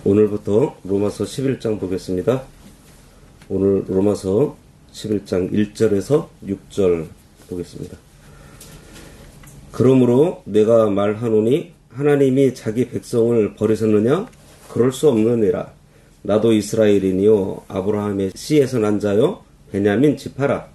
오늘부터 로마서 11장 보겠습니다. 오늘 로마서 11장 1절에서 6절 보겠습니다. 그러므로 내가 말하노니 하나님이 자기 백성을 버리셨느냐? 그럴 수 없느니라. 나도 이스라엘이니요 아브라함의 씨에서 난 자요 베냐민 지파라.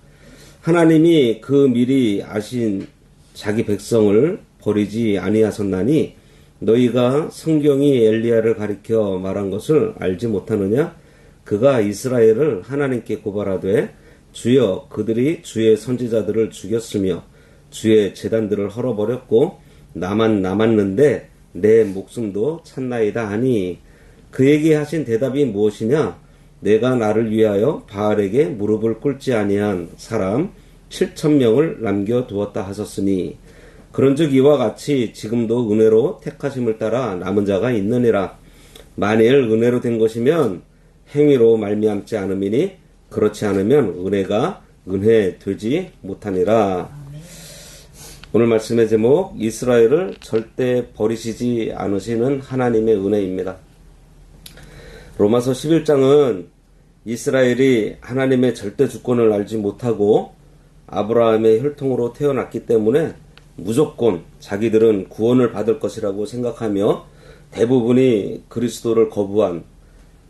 하나님이 그 미리 아신 자기 백성을 버리지 아니하셨나니 너희가 성경이 엘리야를 가리켜 말한 것을 알지 못하느냐? 그가 이스라엘을 하나님께 고발하되 주여 그들이 주의 선지자들을 죽였으며 주의 제단들을 헐어버렸고 나만 남았는데 내 목숨도 찾나이다 하니 그에게 하신 대답이 무엇이냐? 내가 나를 위하여 바알에게 무릎을 꿇지 아니한 사람 7,000명을 남겨두었다 하셨으니 그런즉 이와 같이 지금도 은혜로 택하심을 따라 남은 자가 있느니라. 만일 은혜로 된 것이면 행위로 말미암지 않음이니 그렇지 않으면 은혜가 은혜 되지 못하니라. 오늘 말씀의 제목 이스라엘을 절대 버리시지 않으시는 하나님의 은혜입니다. 로마서 11장은 이스라엘이 하나님의 절대 주권을 알지 못하고 아브라함의 혈통으로 태어났기 때문에 무조건 자기들은 구원을 받을 것이라고 생각하며 대부분이 그리스도를 거부한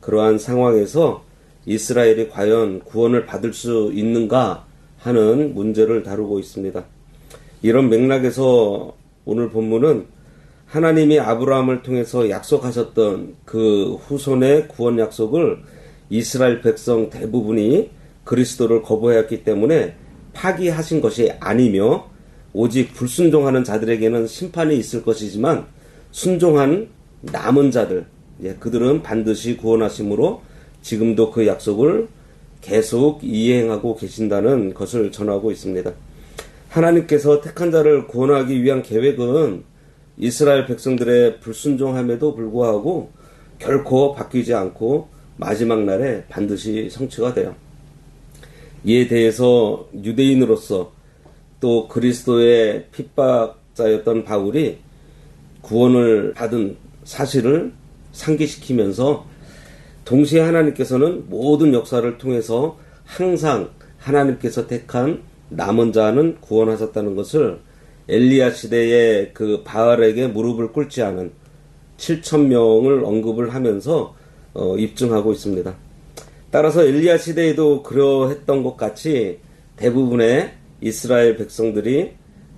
그러한 상황에서 이스라엘이 과연 구원을 받을 수 있는가 하는 문제를 다루고 있습니다. 이런 맥락에서 오늘 본문은 하나님이 아브라함을 통해서 약속하셨던 그 후손의 구원 약속을 이스라엘 백성 대부분이 그리스도를 거부하였기 때문에 파기하신 것이 아니며 오직 불순종하는 자들에게는 심판이 있을 것이지만 순종한 남은 자들, 그들은 반드시 구원하심으로 지금도 그 약속을 계속 이행하고 계신다는 것을 전하고 있습니다. 하나님께서 택한 자를 구원하기 위한 계획은 이스라엘 백성들의 불순종함에도 불구하고 결코 바뀌지 않고 마지막 날에 반드시 성취가 돼요. 이에 대해서 유대인으로서 또 그리스도의 핍박자였던 바울이 구원을 받은 사실을 상기시키면서 동시에 하나님께서는 모든 역사를 통해서 항상 하나님께서 택한 남은 자는 구원하셨다는 것을 엘리야 시대의 그 바알에게 무릎을 꿇지 않은 7,000명을 언급을 하면서 입증하고 있습니다. 따라서 엘리야 시대에도 그러했던 것 같이 대부분의 이스라엘 백성들이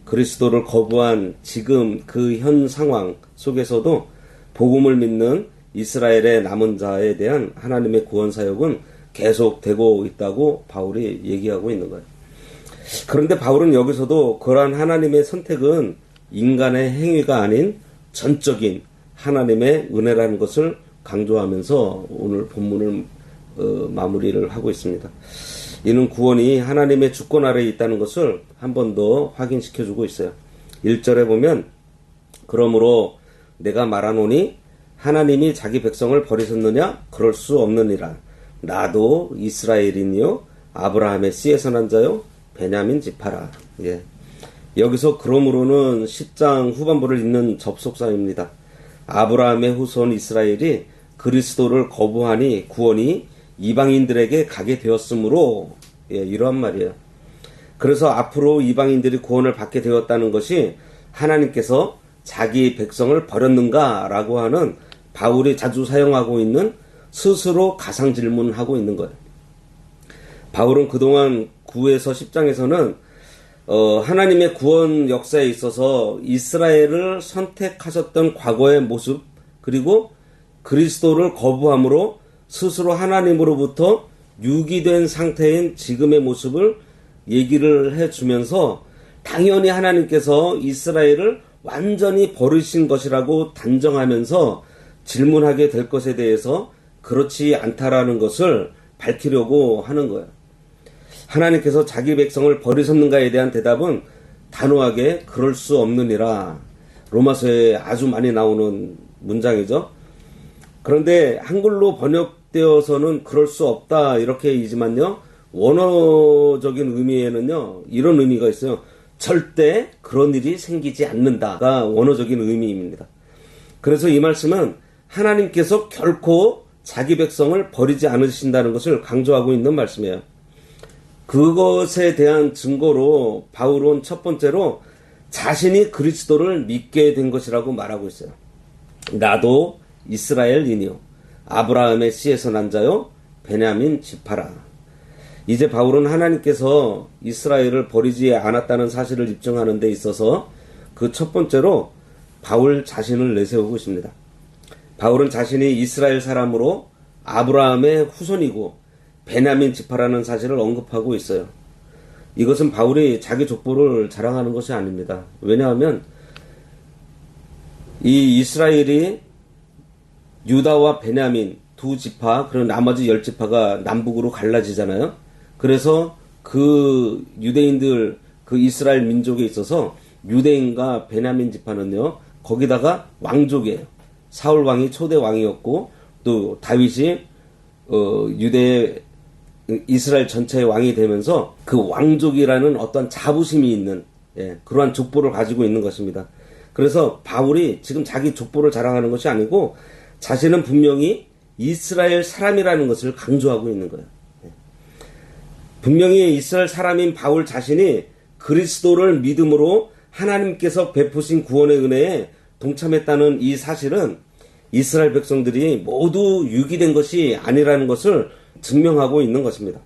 그리스도를 거부한 지금 그 현 상황 속에서도 복음을 믿는 이스라엘의 남은 자에 대한 하나님의 구원 사역은 계속되고 있다고 바울이 얘기하고 있는 거예요. 그런데 바울은 여기서도 그러한 하나님의 선택은 인간의 행위가 아닌 전적인 하나님의 은혜라는 것을 강조하면서 오늘 본문을 마무리를 하고 있습니다. 이는 구원이 하나님의 주권 아래에 있다는 것을 한 번 더 확인시켜주고 있어요. 1절에 보면 그러므로 내가 말하노니 하나님이 자기 백성을 버리셨느냐? 그럴 수 없느니라. 나도 이스라엘이니요 아브라함의 씨에서 난 자요 베냐민 지파라. 여기서 그러므로는 10장 후반부를 잇는 접속사입니다. 아브라함의 후손 이스라엘이 그리스도를 거부하니 구원이 이방인들에게 가게 되었으므로 이러한 말이에요. 그래서 앞으로 이방인들이 구원을 받게 되었다는 것이 하나님께서 자기 백성을 버렸는가라고 하는 바울이 자주 사용하고 있는 스스로 가상 질문하고 있는 거예요. 바울은 그동안 9에서 10장에서는 하나님의 구원 역사에 있어서 이스라엘을 선택하셨던 과거의 모습 그리고 그리스도를 거부함으로 스스로 하나님으로부터 유기된 상태인 지금의 모습을 얘기를 해주면서 당연히 하나님께서 이스라엘을 완전히 버리신 것이라고 단정하면서 질문하게 될 것에 대해서 그렇지 않다라는 것을 밝히려고 하는 거예요. 하나님께서 자기 백성을 버리셨는가에 대한 대답은 단호하게 그럴 수 없느니라. 로마서에 아주 많이 나오는 문장이죠. 그런데 한글로 번역되어서는 그럴 수 없다 이렇게 이지만요 원어적인 의미에는요 이런 의미가 있어요. 절대 그런 일이 생기지 않는다가 원어적인 의미입니다. 그래서 이 말씀은 하나님께서 결코 자기 백성을 버리지 않으신다는 것을 강조하고 있는 말씀이에요. 그것에 대한 증거로 바울은 첫 번째로 자신이 그리스도를 믿게 된 것이라고 말하고 있어요. 나도 이스라엘인이요 아브라함의 씨에서 난 자요 베냐민 지파라. 이제 바울은 하나님께서 이스라엘을 버리지 않았다는 사실을 입증하는 데 있어서 그 첫 번째로 바울 자신을 내세우고 있습니다. 바울은 자신이 이스라엘 사람으로 아브라함의 후손이고 베냐민 지파라는 사실을 언급하고 있어요. 이것은 바울이 자기 족보를 자랑하는 것이 아닙니다. 왜냐하면 이 이스라엘이 유다와 베냐민 두 지파, 그리고 나머지 10지파가 남북으로 갈라지잖아요. 그래서 그 유대인들, 그 이스라엘 민족에 있어서 유대인과 베냐민 지파는요, 거기다가 왕족이에요. 사울 왕이 초대 왕이었고, 또 다윗이 유대 이스라엘 전체의 왕이 되면서 그 왕족이라는 어떤 자부심이 있는 그러한 족보를 가지고 있는 것입니다. 그래서 바울이 지금 자기 족보를 자랑하는 것이 아니고 자신은 분명히 이스라엘 사람이라는 것을 강조하고 있는 거예요. 분명히 이스라엘 사람인 바울 자신이 그리스도를 믿음으로 하나님께서 베푸신 구원의 은혜에 동참했다는 이 사실은 이스라엘 백성들이 모두 유기된 것이 아니라는 것을 증명하고 있는 것입니다.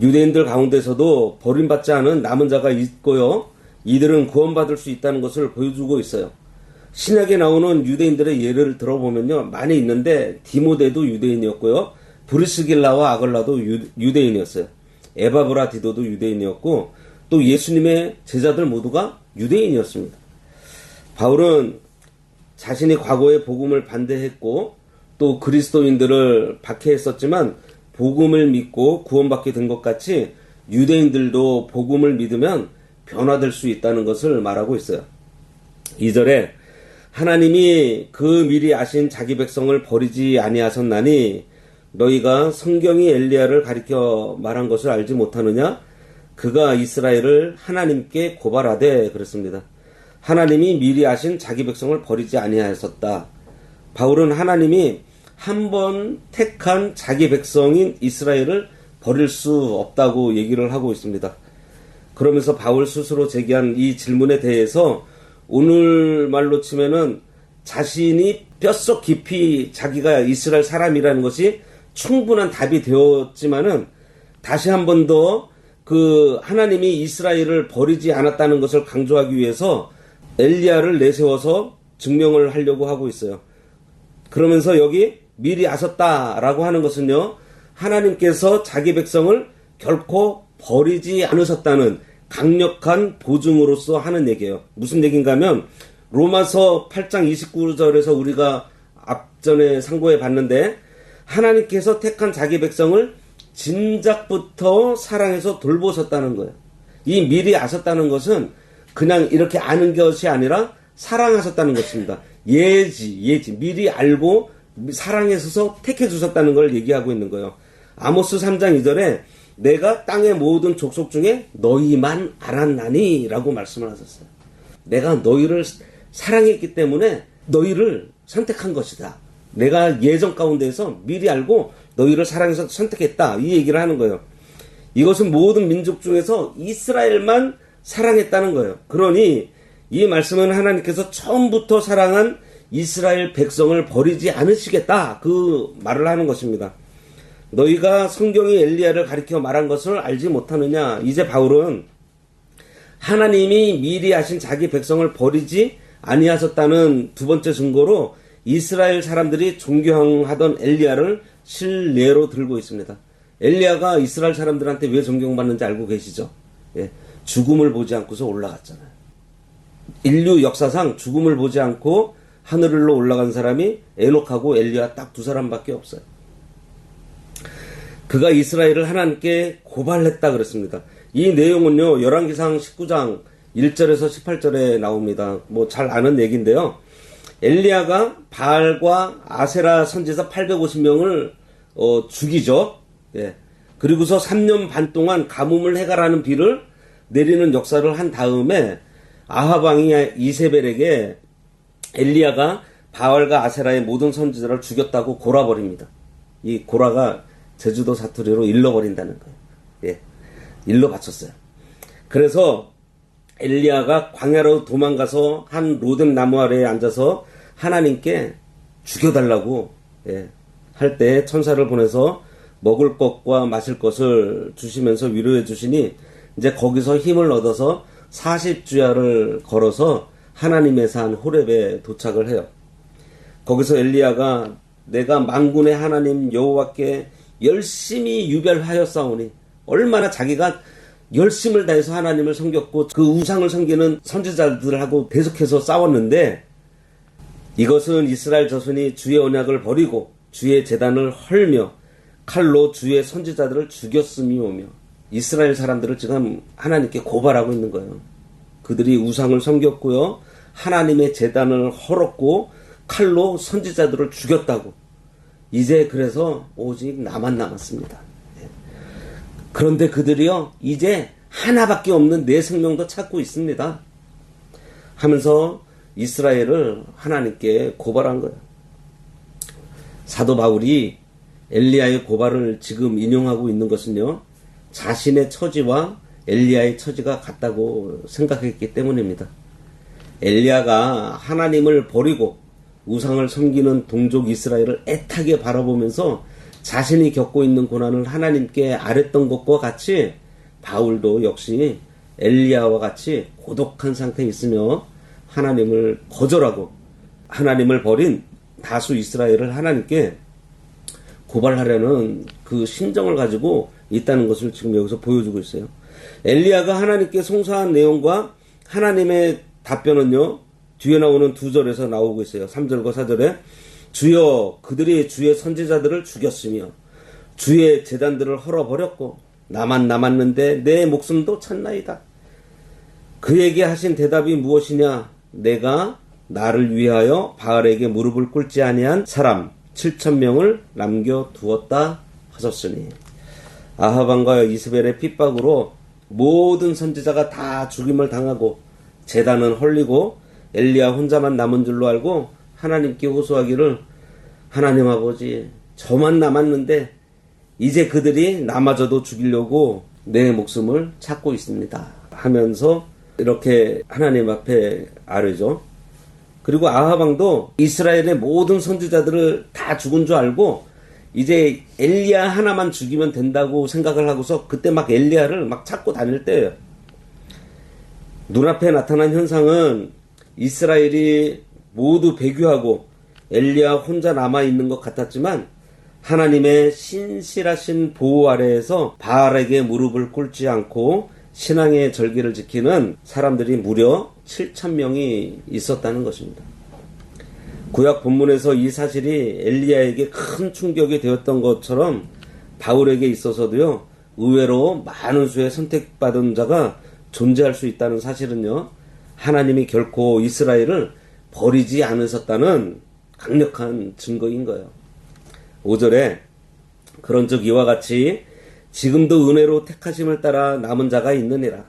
유대인들 가운데서도 버림받지 않은 남은 자가 있고요. 이들은 구원받을 수 있다는 것을 보여주고 있어요. 신약에 나오는 유대인들의 예를 들어보면요. 많이 있는데 디모데도 유대인이었고요. 브리스길라와 아글라도 유대인이었어요. 에바브라디도도 유대인이었고 또 예수님의 제자들 모두가 유대인이었습니다. 바울은 자신이 과거에 복음을 반대했고 또 그리스도인들을 박해했었지만 복음을 믿고 구원받게 된 것 같이 유대인들도 복음을 믿으면 변화될 수 있다는 것을 말하고 있어요. 2절에 하나님이 그 미리 아신 자기 백성을 버리지 아니하셨나니 너희가 성경이 엘리야를 가리켜 말한 것을 알지 못하느냐? 그가 이스라엘을 하나님께 고발하되 그랬습니다. 하나님이 미리 아신 자기 백성을 버리지 아니하셨다. 바울은 하나님이 한 번 택한 자기 백성인 이스라엘을 버릴 수 없다고 얘기를 하고 있습니다. 그러면서 바울 스스로 제기한 이 질문에 대해서 오늘 말로 치면은 자신이 뼛속 깊이 자기가 이스라엘 사람이라는 것이 충분한 답이 되었지만은 다시 한 번 더 그 하나님이 이스라엘을 버리지 않았다는 것을 강조하기 위해서 엘리야를 내세워서 증명을 하려고 하고 있어요. 그러면서 여기 미리 아셨다라고 하는 것은요, 하나님께서 자기 백성을 결코 버리지 않으셨다는 강력한 보증으로서 하는 얘기예요. 무슨 얘기인가 하면 로마서 8장 29절에서 우리가 앞전에 상고해 봤는데 하나님께서 택한 자기 백성을 진작부터 사랑해서 돌보셨다는 거예요. 이 미리 아셨다는 것은 그냥 이렇게 아는 것이 아니라 사랑하셨다는 것입니다. 예지 미리 알고 사랑해서 택해 주셨다는 걸 얘기하고 있는 거예요. 아모스 3장 2절에 내가 땅의 모든 족속 중에 너희만 알았나니 라고 말씀을 하셨어요. 내가 너희를 사랑했기 때문에 너희를 선택한 것이다. 내가 예정 가운데에서 미리 알고 너희를 사랑해서 선택했다. 이 얘기를 하는 거예요. 이것은 모든 민족 중에서 이스라엘만 사랑했다는 거예요. 그러니 이 말씀은 하나님께서 처음부터 사랑한 이스라엘 백성을 버리지 않으시겠다. 그 말을 하는 것입니다. 너희가 성경이 엘리야를 가리켜 말한 것을 알지 못하느냐. 이제 바울은 하나님이 미리 하신 자기 백성을 버리지 아니하셨다는 두 번째 증거로 이스라엘 사람들이 존경하던 엘리야를 실례로 들고 있습니다. 엘리야가 이스라엘 사람들한테 왜 존경받는지 알고 계시죠? 예, 죽음을 보지 않고서 올라갔잖아요. 인류 역사상 죽음을 보지 않고 하늘로 올라간 사람이 에녹하고 엘리야 딱 두 사람밖에 없어요. 그가 이스라엘을 하나님께 고발했다 그랬습니다. 이 내용은요, 열왕기상 19장 1절에서 18절에 나옵니다. 뭐 잘 아는 얘기인데요. 엘리야가 바알과 아세라 선지자 850명을 죽이죠. 예. 그리고서 3년 반 동안 가뭄을 해가라는 비를 내리는 역사를 한 다음에 아합 왕이 이세벨에게 엘리야가 바알과 아세라의 모든 선지자를 죽였다고 골아버립니다. 이 고라가 제주도 사투리로 일러버린다는 거예요. 예, 일러 바쳤어요. 그래서 엘리야가 광야로 도망가서 한 로뎀 나무 아래에 앉아서 하나님께 죽여달라고 할 때 천사를 보내서 먹을 것과 마실 것을 주시면서 위로해 주시니 이제 거기서 힘을 얻어서 40주야를 걸어서 하나님의 산 호렙에 도착을 해요. 거기서 엘리야가 내가 만군의 하나님 여호와께 열심히 유별하였사오니, 얼마나 자기가 열심을 다해서 하나님을 섬겼고 그 우상을 섬기는 선지자들하고 계속해서 싸웠는데, 이것은 이스라엘 자손이 주의 언약을 버리고 주의 제단을 헐며 칼로 주의 선지자들을 죽였음이오며, 이스라엘 사람들을 지금 하나님께 고발하고 있는 거예요. 그들이 우상을 섬겼고요, 하나님의 제단을 헐었고 칼로 선지자들을 죽였다고. 이제 그래서 오직 나만 남았습니다. 그런데 그들이요, 이제 하나밖에 없는 내 생명도 찾고 있습니다 하면서 이스라엘을 하나님께 고발한 거예요. 사도 바울이 엘리야의 고발을 지금 인용하고 있는 것은요, 자신의 처지와 엘리야의 처지가 같다고 생각했기 때문입니다. 엘리야가 하나님을 버리고 우상을 섬기는 동족 이스라엘을 애타게 바라보면서 자신이 겪고 있는 고난을 하나님께 아랬던 것과 같이, 바울도 역시 엘리야와 같이 고독한 상태에 있으며 하나님을 거절하고 하나님을 버린 다수 이스라엘을 하나님께 고발하려는 그 심정을 가지고 있다는 것을 지금 여기서 보여주고 있어요. 엘리야가 하나님께 송사한 내용과 하나님의 답변은요, 뒤에 나오는 2절에서 나오고 있어요. 3절과 4절에 주여 그들이 주의 선지자들을 죽였으며 주의 제단들을 헐어버렸고 나만 남았는데 내 목숨도 찾나이다. 그에게 하신 대답이 무엇이냐? 내가 나를 위하여 바알에게 무릎을 꿇지 아니한 사람 7,000명을 남겨두었다 하셨으니, 아합 왕과 이스벨의 핍박으로 모든 선지자가 다 죽임을 당하고 제단은 헐리고 엘리야 혼자만 남은 줄로 알고 하나님께 호소하기를, 하나님 아버지, 저만 남았는데 이제 그들이 나마저도 죽이려고 내 목숨을 찾고 있습니다 하면서 이렇게 하나님 앞에 아뢰죠. 그리고 아합 왕도 이스라엘의 모든 선지자들을 다 죽은 줄 알고 이제 엘리야 하나만 죽이면 된다고 생각을 하고서 그때 막 엘리야를 막 찾고 다닐 때예요. 눈앞에 나타난 현상은 이스라엘이 모두 배교하고 엘리야 혼자 남아있는 것 같았지만, 하나님의 신실하신 보호 아래에서 바알에게 무릎을 꿇지 않고 신앙의 절기를 지키는 사람들이 무려 7,000명이 있었다는 것입니다. 구약 본문에서 이 사실이 엘리야에게 큰 충격이 되었던 것처럼 바울에게 있어서도요, 의외로 많은 수의 선택받은 자가 존재할 수 있다는 사실은요, 하나님이 결코 이스라엘을 버리지 않으셨다는 강력한 증거인 거예요. 5절에 그런즉 이와 같이 지금도 은혜로 택하심을 따라 남은 자가 있느니라.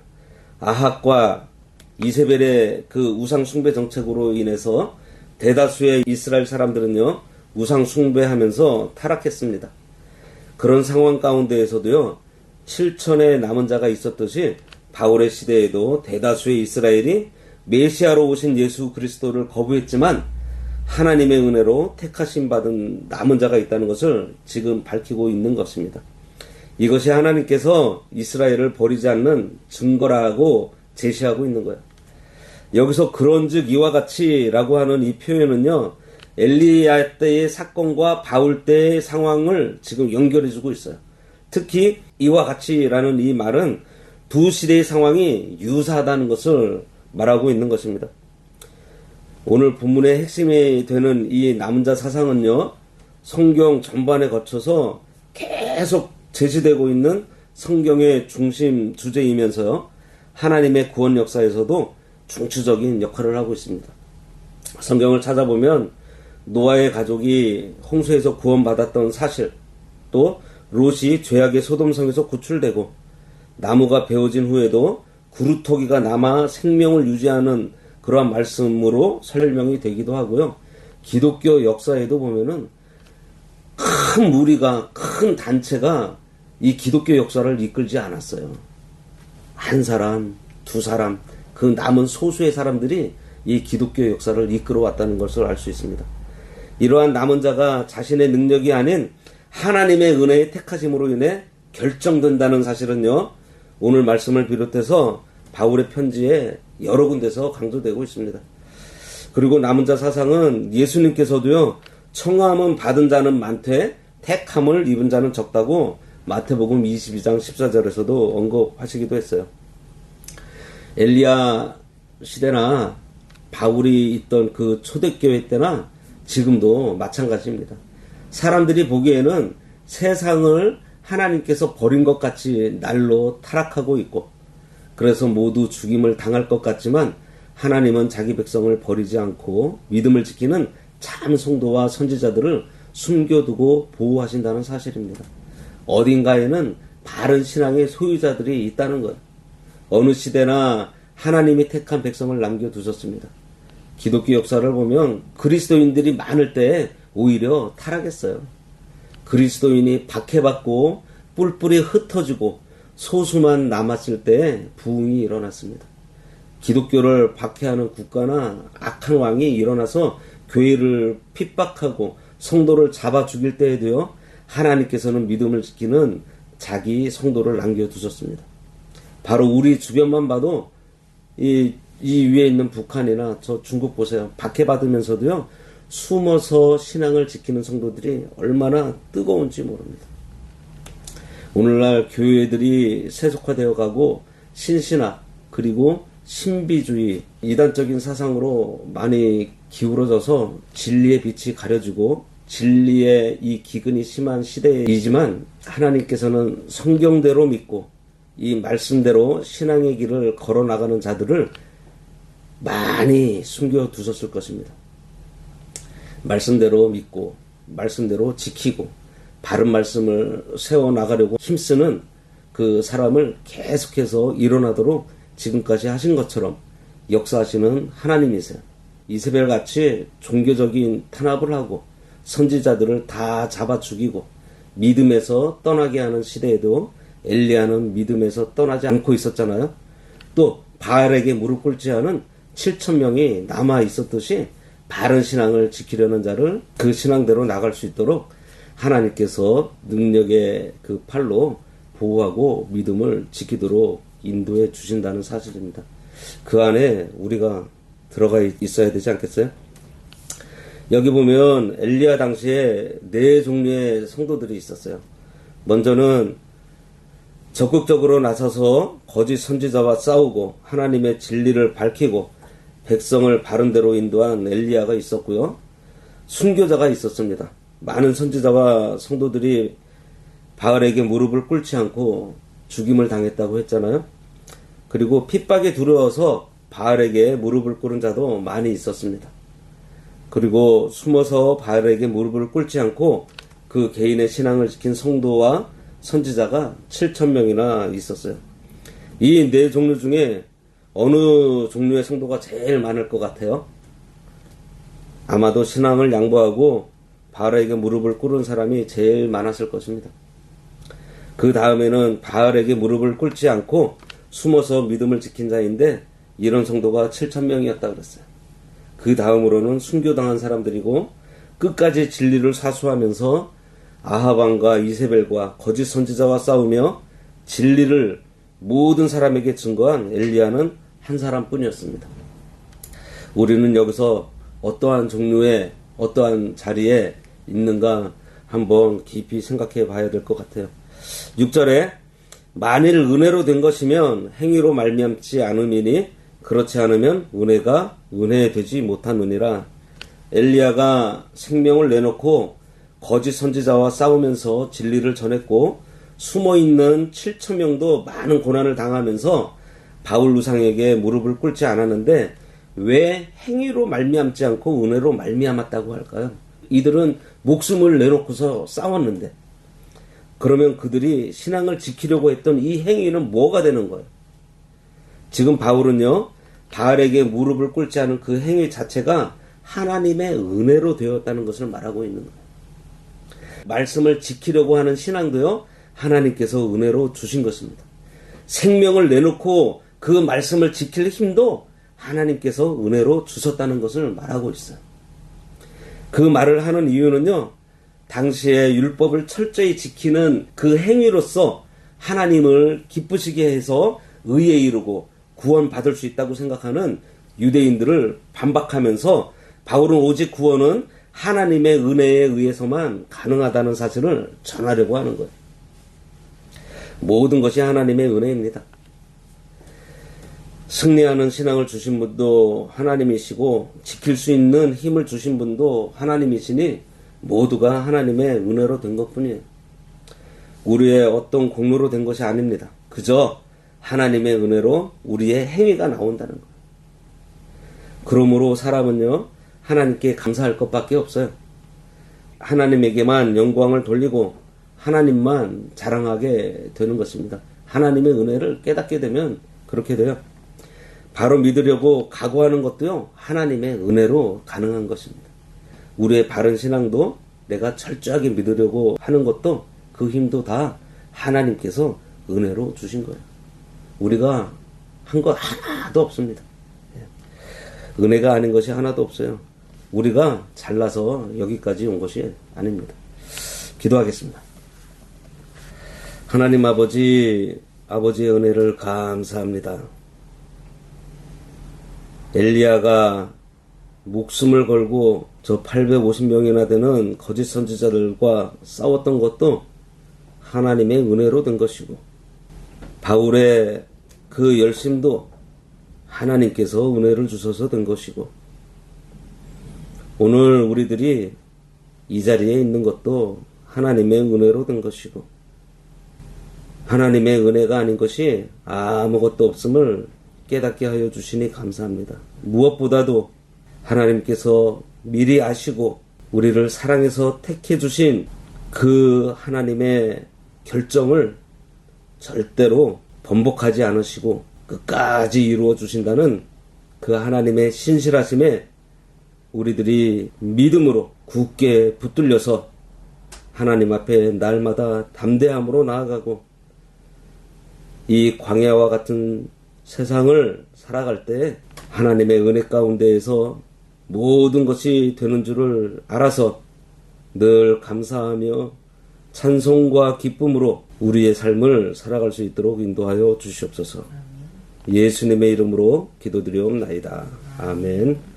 아합과 이세벨의 그 우상 숭배 정책으로 인해서 대다수의 이스라엘 사람들은요, 우상 숭배하면서 타락했습니다. 그런 상황 가운데에서도요, 7천의 남은 자가 있었듯이 바울의 시대에도 대다수의 이스라엘이 메시아로 오신 예수 그리스도를 거부했지만 하나님의 은혜로 택하심 받은 남은 자가 있다는 것을 지금 밝히고 있는 것입니다. 이것이 하나님께서 이스라엘을 버리지 않는 증거라고 제시하고 있는 거예요. 여기서 그런즉 이와 같이라고 하는 이 표현은요, 엘리야 때의 사건과 바울 때의 상황을 지금 연결해주고 있어요. 특히 이와 같이라는 이 말은 두 시대의 상황이 유사하다는 것을 말하고 있는 것입니다. 오늘 본문의 핵심이 되는 이 남은 자 사상은요, 성경 전반에 거쳐서 계속 제시되고 있는 성경의 중심 주제이면서요, 하나님의 구원 역사에서도 중추적인 역할을 하고 있습니다. 성경을 찾아보면 노아의 가족이 홍수에서 구원받았던 사실, 또 롯이 죄악의 소돔성에서 구출되고 나무가 베어진 후에도 구루터기가 남아 생명을 유지하는 그러한 말씀으로 설명이 되기도 하고요. 기독교 역사에도 보면은 큰 무리가, 큰 단체가 이 기독교 역사를 이끌지 않았어요. 한 사람, 두 사람, 그 남은 소수의 사람들이 이 기독교 역사를 이끌어 왔다는 것을 알 수 있습니다. 이러한 남은 자가 자신의 능력이 아닌 하나님의 은혜의 택하심으로 인해 결정된다는 사실은요, 오늘 말씀을 비롯해서 바울의 편지에 여러 군데서 강조되고 있습니다. 그리고 남은 자 사상은 예수님께서도요, 청함은 받은 자는 많되 택함을 입은 자는 적다고 마태복음 22장 14절에서도 언급하시기도 했어요. 엘리야 시대나 바울이 있던 그 초대교회 때나 지금도 마찬가지입니다. 사람들이 보기에는 세상을 하나님께서 버린 것 같이 날로 타락하고 있고, 그래서 모두 죽임을 당할 것 같지만 하나님은 자기 백성을 버리지 않고 믿음을 지키는 참 성도와 선지자들을 숨겨두고 보호하신다는 사실입니다. 어딘가에는 바른 신앙의 소유자들이 있다는 것. 어느 시대나 하나님이 택한 백성을 남겨두셨습니다. 기독교 역사를 보면 그리스도인들이 많을 때 오히려 타락했어요. 그리스도인이 박해받고 뿔뿔이 흩어지고 소수만 남았을 때 부흥이 일어났습니다. 기독교를 박해하는 국가나 악한 왕이 일어나서 교회를 핍박하고 성도를 잡아 죽일 때에도요, 하나님께서는 믿음을 지키는 자기 성도를 남겨두셨습니다. 바로 우리 주변만 봐도 이 위에 있는 북한이나 저 중국 보세요. 박해받으면서도요, 숨어서 신앙을 지키는 성도들이 얼마나 뜨거운지 모릅니다. 오늘날 교회들이 세속화되어 가고 신신학 그리고 신비주의, 이단적인 사상으로 많이 기울어져서 진리의 빛이 가려지고 진리의 이 기근이 심한 시대이지만, 하나님께서는 성경대로 믿고 이 말씀대로 신앙의 길을 걸어나가는 자들을 많이 숨겨두셨을 것입니다. 말씀대로 믿고 말씀대로 지키고 바른 말씀을 세워나가려고 힘쓰는 그 사람을 계속해서 일어나도록 지금까지 하신 것처럼 역사하시는 하나님이세요. 이세벨같이 종교적인 탄압을 하고 선지자들을 다 잡아 죽이고 믿음에서 떠나게 하는 시대에도 엘리야는 믿음에서 떠나지 않고 있었잖아요. 또 바알에게 무릎 꿇지 않은 7,000명이 남아 있었듯이 바른 신앙을 지키려는 자를 그 신앙대로 나갈 수 있도록 하나님께서 능력의 그 팔로 보호하고 믿음을 지키도록 인도해 주신다는 사실입니다. 그 안에 우리가 들어가 있어야 되지 않겠어요? 여기 보면 엘리야 당시에 4종류의 성도들이 있었어요. 먼저는 적극적으로 나서서 거짓 선지자와 싸우고 하나님의 진리를 밝히고 백성을 바른 대로 인도한 엘리야가 있었고요. 순교자가 있었습니다. 많은 선지자와 성도들이 바알에게 무릎을 꿇지 않고 죽임을 당했다고 했잖아요. 그리고 핍박에 두려워서 바알에게 무릎을 꿇은 자도 많이 있었습니다. 그리고 숨어서 바알에게 무릎을 꿇지 않고 그 개인의 신앙을 지킨 성도와 선지자가 7,000명이나 있었어요. 이 4종류 중에 어느 종류의 성도가 제일 많을 것 같아요? 아마도 신앙을 양보하고 바알에게 무릎을 꿇은 사람이 제일 많았을 것입니다. 그 다음에는 바알에게 무릎을 꿇지 않고 숨어서 믿음을 지킨 자인데 이런 성도가 7,000명이었다 그랬어요. 그 다음으로는 순교당한 사람들이고 끝까지 진리를 사수하면서 아하방과 이세벨과 거짓 선지자와 싸우며 진리를 모든 사람에게 증거한 엘리야는 한 사람뿐이었습니다. 우리는 여기서 어떠한 종류의 어떠한 자리에 있는가 한번 깊이 생각해 봐야 될 것 같아요. 6절에 만일 은혜로 된 것이면 행위로 말미암지 않음이니 그렇지 않으면 은혜가 은혜되지 못하느니라. 엘리야가 생명을 내놓고 거짓 선지자와 싸우면서 진리를 전했고 숨어있는 7,000명도 많은 고난을 당하면서 바울 우상에게 무릎을 꿇지 않았는데 왜 행위로 말미암지 않고 은혜로 말미암았다고 할까요? 이들은 목숨을 내놓고서 싸웠는데, 그러면 그들이 신앙을 지키려고 했던 이 행위는 뭐가 되는 거예요? 지금 바울은요, 바알에게 무릎을 꿇지 않은 그 행위 자체가 하나님의 은혜로 되었다는 것을 말하고 있는 거예요. 말씀을 지키려고 하는 신앙도요, 하나님께서 은혜로 주신 것입니다. 생명을 내놓고 그 말씀을 지킬 힘도 하나님께서 은혜로 주셨다는 것을 말하고 있어요. 그 말을 하는 이유는요, 당시에 율법을 철저히 지키는 그 행위로서 하나님을 기쁘시게 해서 의에 이르고 구원받을 수 있다고 생각하는 유대인들을 반박하면서 바울은 오직 구원은 하나님의 은혜에 의해서만 가능하다는 사실을 전하려고 하는 거예요. 모든 것이 하나님의 은혜입니다. 승리하는 신앙을 주신 분도 하나님이시고 지킬 수 있는 힘을 주신 분도 하나님이시니 모두가 하나님의 은혜로 된 것뿐이에요. 우리의 어떤 공로로 된 것이 아닙니다. 그저 하나님의 은혜로 우리의 행위가 나온다는 거예요. 그러므로 사람은요, 하나님께 감사할 것밖에 없어요. 하나님에게만 영광을 돌리고 하나님만 자랑하게 되는 것입니다. 하나님의 은혜를 깨닫게 되면 그렇게 돼요. 바로 믿으려고 각오하는 것도요, 하나님의 은혜로 가능한 것입니다. 우리의 바른 신앙도 내가 철저하게 믿으려고 하는 것도 그 힘도 다 하나님께서 은혜로 주신 거예요. 우리가 한 것 하나도 없습니다. 은혜가 아닌 것이 하나도 없어요. 우리가 잘나서 여기까지 온 것이 아닙니다. 기도하겠습니다. 하나님 아버지의 은혜를 감사합니다. 엘리야가 목숨을 걸고 저 850명이나 되는 거짓 선지자들과 싸웠던 것도 하나님의 은혜로 된 것이고, 바울의 그 열심도 하나님께서 은혜를 주셔서 된 것이고, 오늘 우리들이 이 자리에 있는 것도 하나님의 은혜로 된 것이고, 하나님의 은혜가 아닌 것이 아무것도 없음을 깨닫게 하여 주시니 감사합니다. 무엇보다도 하나님께서 미리 아시고 우리를 사랑해서 택해 주신 그 하나님의 결정을 절대로 번복하지 않으시고 끝까지 이루어 주신다는 그 하나님의 신실하심에 우리들이 믿음으로 굳게 붙들려서 하나님 앞에 날마다 담대함으로 나아가고 이 광야와 같은 세상을 살아갈 때 하나님의 은혜 가운데에서 모든 것이 되는 줄을 알아서 늘 감사하며 찬송과 기쁨으로 우리의 삶을 살아갈 수 있도록 인도하여 주시옵소서. 예수님의 이름으로 기도드리옵나이다. 아멘.